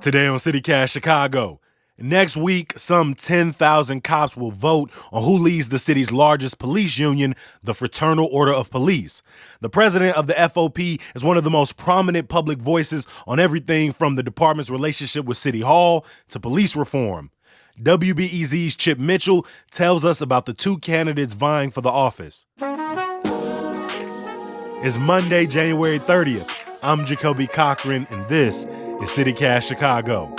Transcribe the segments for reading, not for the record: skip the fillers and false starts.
Today on CityCast Chicago. Next week, some 10,000 cops will vote on who leads the city's largest police union, the Fraternal Order of Police. The president of the FOP is one of the most prominent public voices on everything from the department's relationship with City Hall to police reform. WBEZ's Chip Mitchell tells us about the two candidates vying for the office. It's Monday, January 30th. I'm Jacoby Cochran, and this is CityCast Chicago.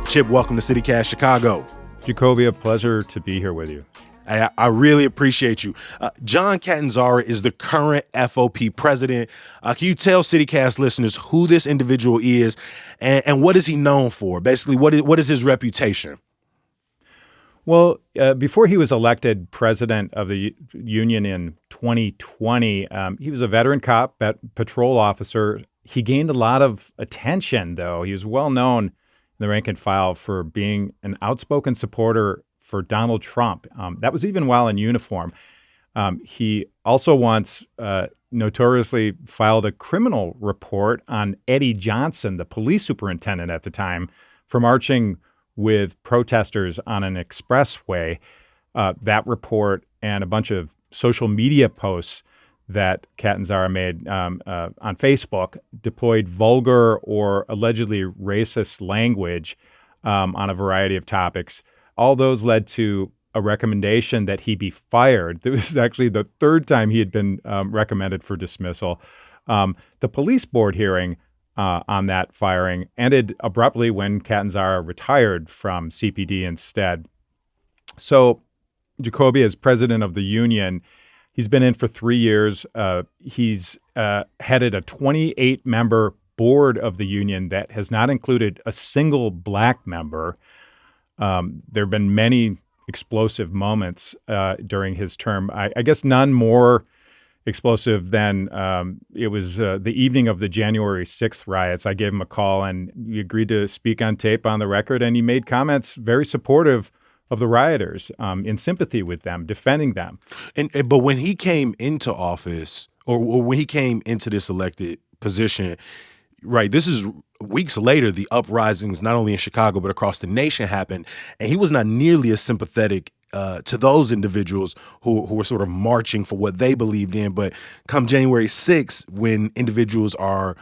Chip, welcome to CityCast Chicago. Jacoby, a pleasure to be here with you. I really appreciate you. John Catanzara is the current FOP president. Can you tell CityCast listeners who this individual is and what is he known for? Basically, what is his reputation? Well, before he was elected president of the union in 2020, he was a veteran cop, patrol officer. He gained a lot of attention, though. He was well known in the rank and file for being an outspoken supporter for Donald Trump. That was even while in uniform. He also once notoriously filed a criminal report on Eddie Johnson, the police superintendent at the time, for marching with protesters on an expressway. That report and a bunch of social media posts that Catanzara made on Facebook deployed vulgar or allegedly racist language on a variety of topics. All those led to a recommendation that he be fired. This was actually the third time he had been recommended for dismissal. The police board hearing on that firing ended abruptly when Catanzara retired from CPD instead. So Jacoby, as president of the union, he's been in for 3 years. He's headed a 28-member board of the union that has not included a single black member. There have been many explosive moments during his term. I guess none more explosive than it was the evening of the January 6th riots. I gave him a call, and he agreed to speak on tape on the record, and he made comments very supportive of the rioters, in sympathy with them, defending them. But when he came into office, or when he came into this elected position, right, this is weeks later, the uprisings, not only in Chicago, but across the nation happened. And he was not nearly as sympathetic to those individuals who were sort of marching for what they believed in. But come January 6th, when individuals are,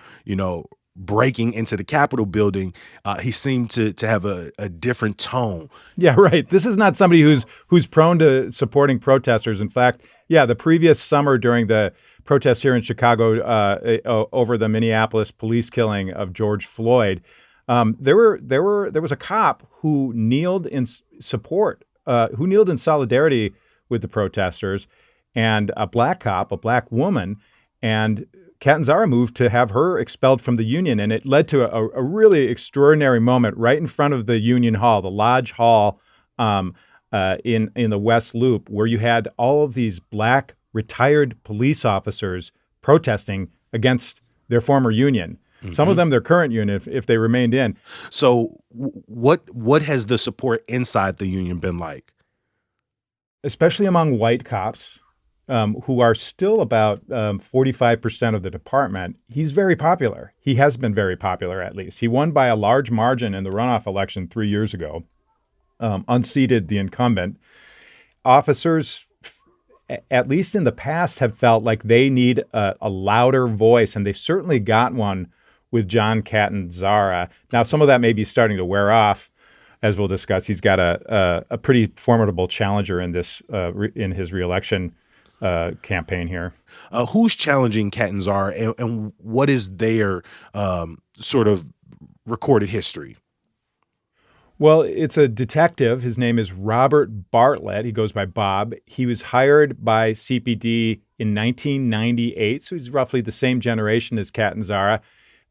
breaking into the Capitol building, he seemed to have a different tone. Yeah, right. This is not somebody who's prone to supporting protesters. In fact, the previous summer during the protests here in Chicago over the Minneapolis police killing of George Floyd, there was a cop who kneeled in support, who kneeled in solidarity with the protesters, and a black cop, a black woman, and Catanzara moved to have her expelled from the union, and it led to a really extraordinary moment right in front of the Union Hall, the Lodge Hall in the West Loop, where you had all of these black retired police officers protesting against their former union. Mm-hmm. Some of them their current union if they remained in. So what has the support inside the union been like? Especially among white cops, who are still about 45% of the department. He's very popular. He has been very popular, at least. He won by a large margin in the runoff election 3 years ago, unseated the incumbent. Officers, at least in the past, have felt like they need a louder voice, and they certainly got one with John Catanzara. Now, some of that may be starting to wear off, as we'll discuss. He's got a pretty formidable challenger in this in his reelection campaign here. Who's challenging Catanzara, and what is their sort of recorded history? Well, it's a detective. His name is Robert Bartlett. He goes by Bob. He was hired by CPD in 1998, so he's roughly the same generation as Catanzara.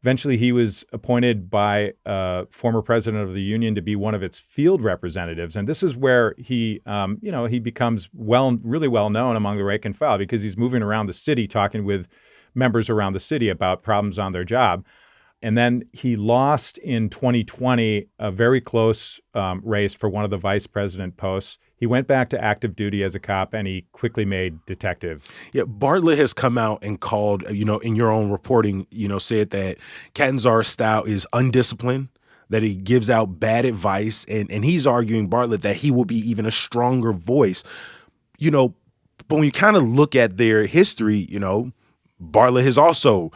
Eventually, he was appointed by former president of the union to be one of its field representatives. And this is where he becomes really well known among the rank and file, because he's moving around the city talking with members around the city about problems on their job. And then he lost in 2020 a very close race for one of the vice president posts. He went back to active duty as a cop, and he quickly made detective. Yeah, Bartlett has come out and called, in your own reporting, said that Catanzara's style is undisciplined, that he gives out bad advice, and he's arguing, Bartlett, that he will be even a stronger voice. But when you kind of look at their history, Bartlett has also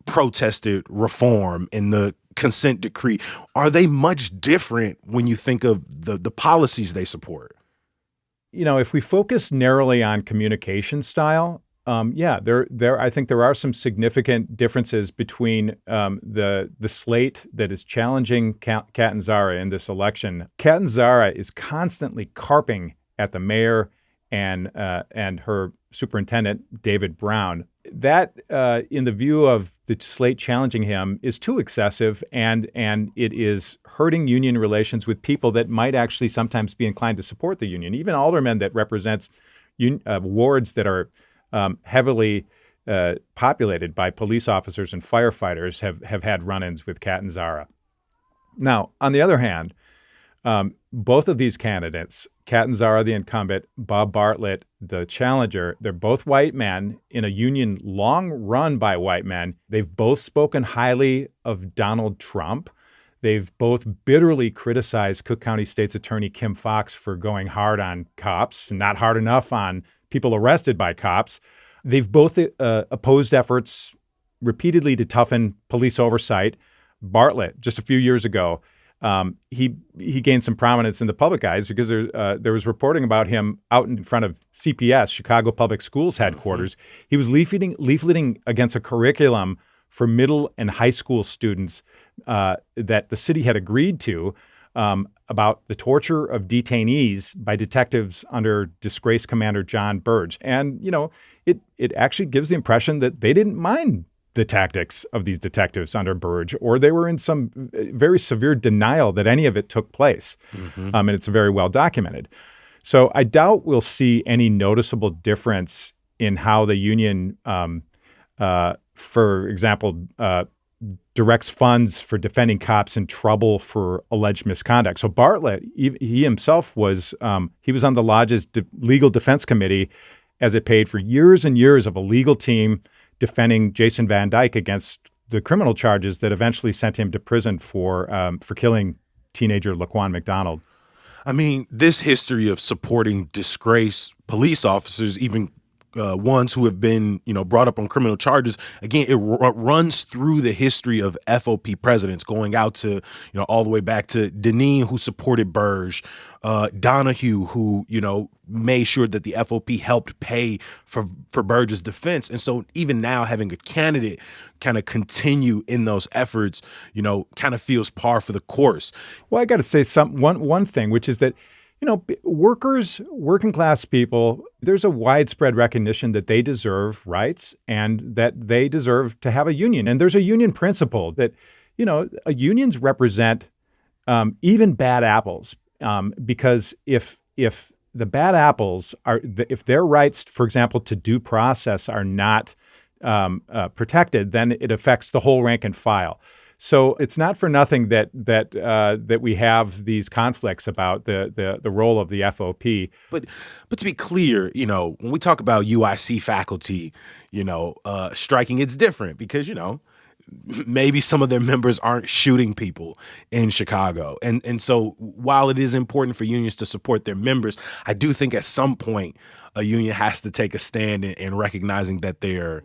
protested reform and the consent decree. Are they much different when you think of the policies they support? If we focus narrowly on communication style, I think there are some significant differences between the slate that is challenging Catanzara in this election. Catanzara is constantly carping at the mayor and her superintendent, David Brown. That, in the view of the slate challenging him, is too excessive, and it is hurting union relations with people that might actually sometimes be inclined to support the union. Even aldermen that represents wards that are heavily populated by police officers and firefighters have had run-ins with Catanzara. Now, on the other hand, both of these candidates, Catanzara, the incumbent, Bob Bartlett, the challenger, they're both white men in a union long run by white men. They've both spoken highly of Donald Trump. They've both bitterly criticized Cook County State's Attorney Kim Foxx for going hard on cops and not hard enough on people arrested by cops. They've both opposed efforts repeatedly to toughen police oversight. Bartlett, just a few years ago, he gained some prominence in the public eyes because there was reporting about him out in front of CPS, Chicago Public Schools headquarters. Mm-hmm. He was leafleting against a curriculum for middle and high school students that the city had agreed to about the torture of detainees by detectives under disgraced Commander John Burge. And, it actually gives the impression that they didn't mind the tactics of these detectives under Burge, or they were in some very severe denial that any of it took place. Mm-hmm. And it's very well documented. So I doubt we'll see any noticeable difference in how the union, for example, directs funds for defending cops in trouble for alleged misconduct. So Bartlett, he himself was he was on the lodge's legal defense committee as it paid for years and years of a legal team defending Jason Van Dyke against the criminal charges that eventually sent him to prison for killing teenager Laquan McDonald. I mean, this history of supporting disgraced police officers, even ones who have been, brought up on criminal charges, again, it runs through the history of FOP presidents, going out to, all the way back to Deneen, who supported Burge, Donahue, who, made sure that the FOP helped pay for Burge's defense. And so even now, having a candidate kind of continue in those efforts, kind of feels par for the course. Well, I got to say one thing, which is that, working class people, there's a widespread recognition that they deserve rights and that they deserve to have a union. And there's a union principle that, unions represent even bad apples, because if the bad apples if their rights, for example, to due process are not protected, then it affects the whole rank and file. So it's not for nothing that we have these conflicts about the role of the FOP. But to be clear, when we talk about UIC faculty, striking, it's different because, maybe some of their members aren't shooting people in Chicago. And so while it is important for unions to support their members, I do think at some point a union has to take a stand in recognizing that their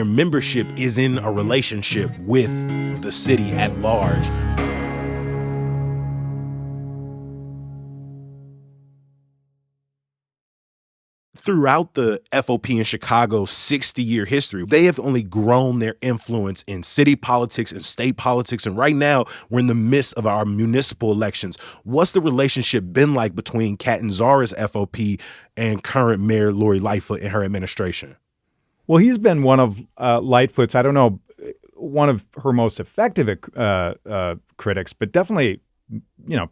membership is in a relationship with the city at large. Throughout the FOP in Chicago's 60-year history, they have only grown their influence in city politics and state politics. And right now, we're in the midst of our municipal elections. What's the relationship been like between Catanzara's FOP and current Mayor Lori Lightfoot and her administration? Well, he's been one of Lightfoot's, I don't know, one of her most effective critics, but definitely,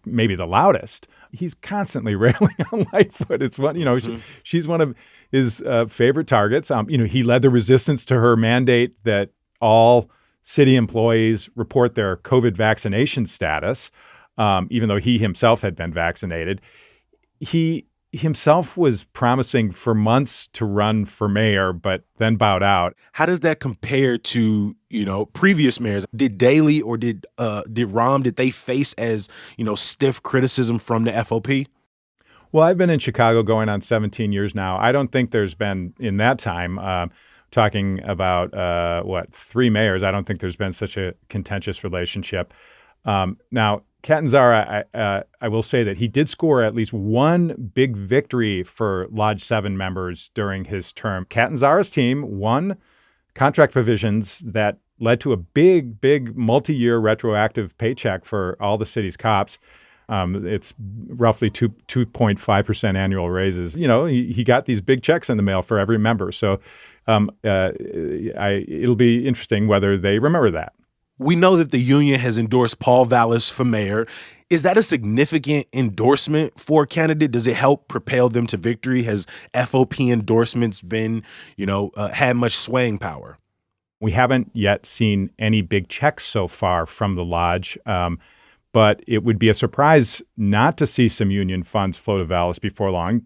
maybe the loudest. He's constantly railing on Lightfoot. It's one, she's one of his favorite targets. He led the resistance to her mandate that all city employees report their COVID vaccination status, even though he himself had been vaccinated. He himself was promising for months to run for mayor, but then bowed out. How does that compare to, previous mayors? Did Daley or did Rahm, did they face as, stiff criticism from the FOP? Well, I've been in Chicago going on 17 years now. I don't think there's been, in that time, talking about, 3 mayors, I don't think there's been such a contentious relationship. Now, Catanzara, I will say that he did score at least one big victory for Lodge 7 members during his term. Catanzara's team won contract provisions that led to a big multi-year retroactive paycheck for all the city's cops. It's roughly 2.5% annual raises. He got these big checks in the mail for every member. So it'll be interesting whether they remember that. We know that the union has endorsed Paul Vallas for mayor. Is that a significant endorsement for a candidate? Does it help propel them to victory? Has FOP endorsements been, had much swaying power? We haven't yet seen any big checks so far from the lodge, but it would be a surprise not to see some union funds flow to Vallas before long.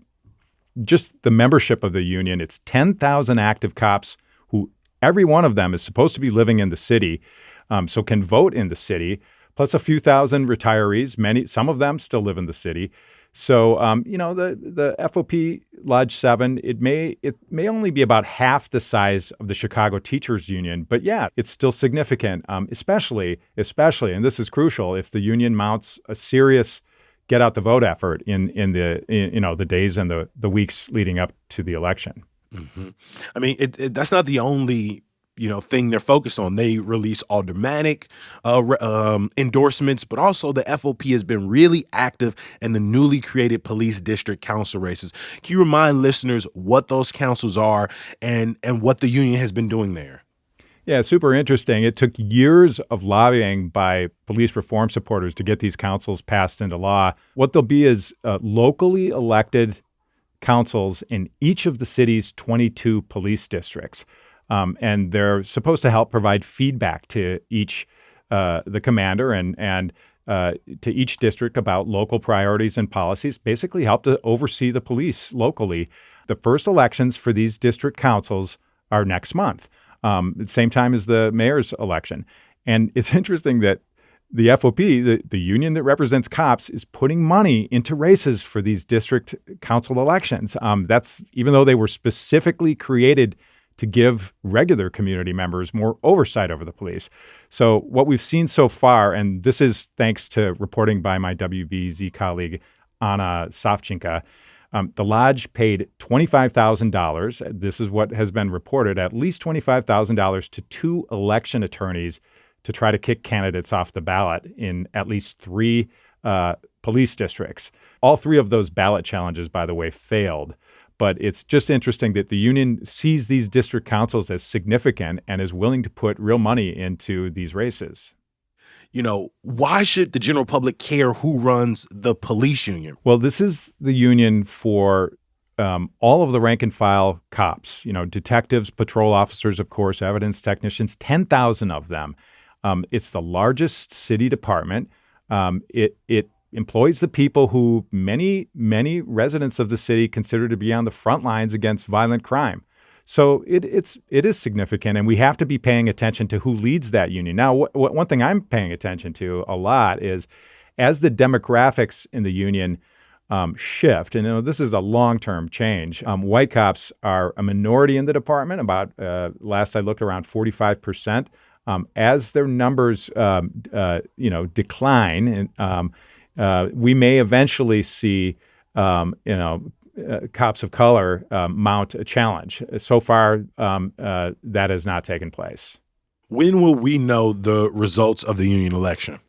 Just the membership of the union, it's 10,000 active cops who every one of them is supposed to be living in the city. So can vote in the city, plus a few thousand retirees. Some of them still live in the city. So, the FOP Lodge 7, it may only be about half the size of the Chicago Teachers Union, but yeah, it's still significant, especially, and this is crucial, if the union mounts a serious get out the vote effort in the days and the weeks leading up to the election. Mm-hmm. I mean, that's not the only thing they're focused on. They release aldermanic endorsements, but also the FOP has been really active in the newly created police district council races. Can you remind listeners what those councils are and what the union has been doing there? Yeah, super interesting. It took years of lobbying by police reform supporters to get these councils passed into law. What they'll be is locally elected councils in each of the city's 22 police districts. And they're supposed to help provide feedback to each, the commander and to each district about local priorities and policies, basically help to oversee the police locally. The first elections for these district councils are next month, at the same time as the mayor's election. And it's interesting that the FOP, the union that represents cops, is putting money into races for these district council elections. That's even though they were specifically created to give regular community members more oversight over the police. So what we've seen so far, and this is thanks to reporting by my WBZ colleague, Anna Savchenko, the lodge paid $25,000. This is what has been reported, at least $25,000 to 2 election attorneys to try to kick candidates off the ballot in at least 3 police districts. All 3 of those ballot challenges, by the way, failed. But it's just interesting that the union sees these district councils as significant and is willing to put real money into these races. Why should the general public care who runs the police union? Well, this is the union for all of the rank and file cops, detectives, patrol officers, of course, evidence technicians, 10,000 of them. It's the largest city department. It employs the people who many residents of the city consider to be on the front lines against violent crime. So it is significant, and we have to be paying attention to who leads that union. Now, one thing I'm paying attention to a lot is as the demographics in the union shift, and this is a long-term change. White cops are a minority in the department, about last I looked around 45%. As their numbers decline, we may eventually see, cops of color mount a challenge. So far, that has not taken place. When will we know the results of the union election?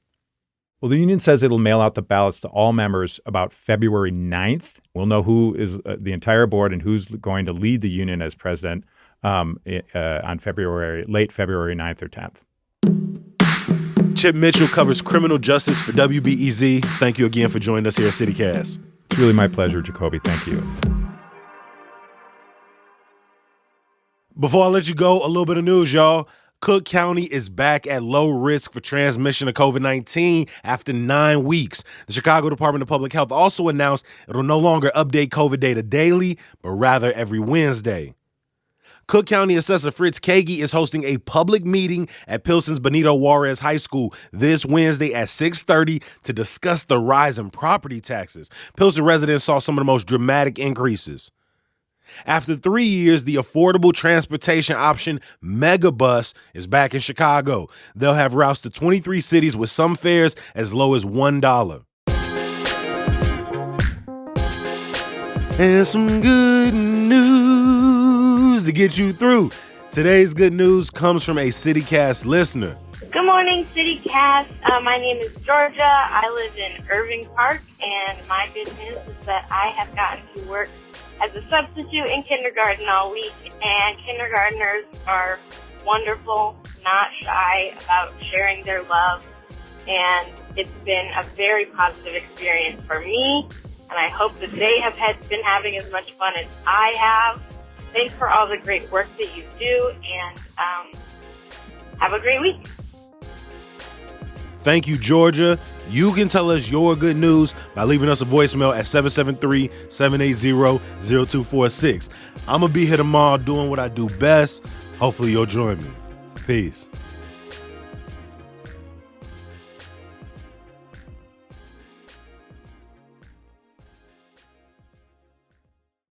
Well, the union says it'll mail out the ballots to all members about February 9th. We'll know who is the entire board and who's going to lead the union as president on late February 9th or 10th. Chip Mitchell covers criminal justice for WBEZ. Thank you again for joining us here at CityCast. It's really my pleasure, Jacoby. Thank you. Before I let you go, a little bit of news, y'all. Cook County is back at low risk for transmission of COVID-19 after 9 weeks. The Chicago Department of Public Health also announced it'll no longer update COVID data daily, but rather every Wednesday. Cook County Assessor Fritz Kagi is hosting a public meeting at Pilsen's Benito Juarez High School this Wednesday at 6:30 to discuss the rise in property taxes. Pilsen residents saw some of the most dramatic increases. After 3 years, the affordable transportation option Megabus is back in Chicago. They'll have routes to 23 cities with some fares as low as $1. And some good news to get you through. Today's good news comes from a CityCast listener. Good morning, CityCast. My name is Georgia. I live in Irving Park, and my good news is that I have gotten to work as a substitute in kindergarten all week, and kindergartners are wonderful, not shy about sharing their love, and it's been a very positive experience for me, and I hope that they have been having as much fun as I have. Thanks for all the great work that you do, and have a great week. Thank you, Georgia. You can tell us your good news by leaving us a voicemail at 773-780-0246. I'm going to be here tomorrow doing what I do best. Hopefully you'll join me. Peace.